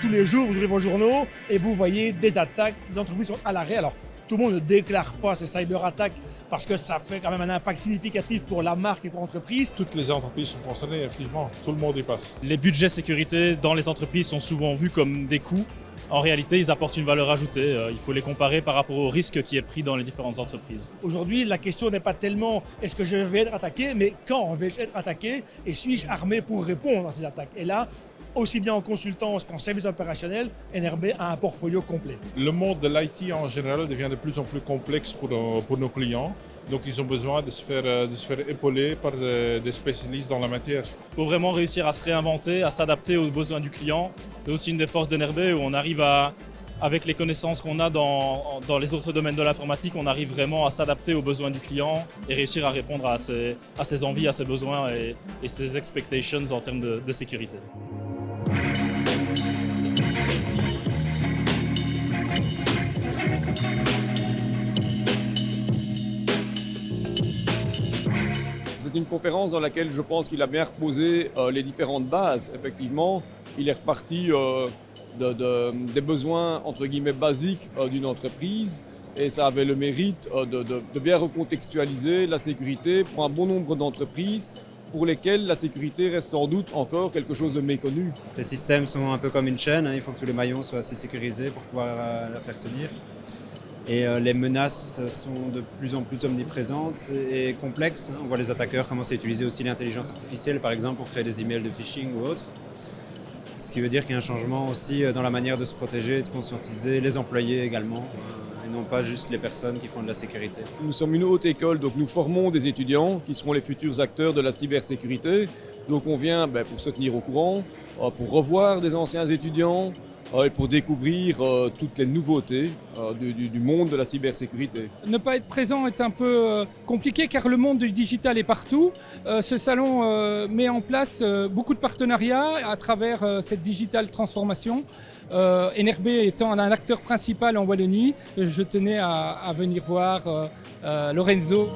Tous les jours, vous ouvrez vos journaux et vous voyez des attaques, des entreprises sont à l'arrêt. Alors, tout le monde ne déclare pas ces cyberattaques parce que ça fait quand même un impact significatif pour la marque et pour l'entreprise. Toutes les entreprises sont concernées, effectivement. Tout le monde y passe. Les budgets sécurité dans les entreprises sont souvent vus comme des coûts. En réalité, ils apportent une valeur ajoutée. Il faut les comparer par rapport au risque qui est pris dans les différentes entreprises. Aujourd'hui, la question n'est pas tellement est-ce que je vais être attaqué, mais quand vais-je être attaqué et suis-je armé pour répondre à ces attaques? Et là, aussi bien en consultance qu'en service opérationnel, NRB a un portfolio complet. Le monde de l'IT en général devient de plus en plus complexe pour nos clients. Donc ils ont besoin de se faire épauler par des spécialistes dans la matière. Il faut vraiment réussir à se réinventer, à s'adapter aux besoins du client. C'est aussi une des forces d'NRB où on arrive à, avec les connaissances qu'on a dans les autres domaines de l'informatique, on arrive vraiment à s'adapter aux besoins du client et réussir à répondre à ses envies, à ses besoins et ses expectations en termes de sécurité. C'est une conférence dans laquelle je pense qu'il a bien reposé les différentes bases. Effectivement, il est reparti des besoins entre guillemets basiques d'une entreprise et ça avait le mérite de bien recontextualiser la sécurité pour un bon nombre d'entreprises pour lesquelles la sécurité reste sans doute encore quelque chose de méconnu. Les systèmes sont un peu comme une chaîne, il faut que tous les maillons soient assez sécurisés pour pouvoir la faire tenir. Et les menaces sont de plus en plus omniprésentes et complexes. On voit les attaqueurs commencer à utiliser aussi l'intelligence artificielle, par exemple, pour créer des emails de phishing ou autre. Ce qui veut dire qu'il y a un changement aussi dans la manière de se protéger et de conscientiser les employés également, et non pas juste les personnes qui font de la sécurité. Nous sommes une haute école, donc nous formons des étudiants qui seront les futurs acteurs de la cybersécurité. Donc on vient pour se tenir au courant, pour revoir des anciens étudiants, et pour découvrir toutes les nouveautés du monde de la cybersécurité. Ne pas être présent est un peu compliqué car le monde du digital est partout. Ce salon met en place beaucoup de partenariats à travers cette digital transformation. NRB étant un acteur principal en Wallonie, je tenais à venir voir Lorenzo.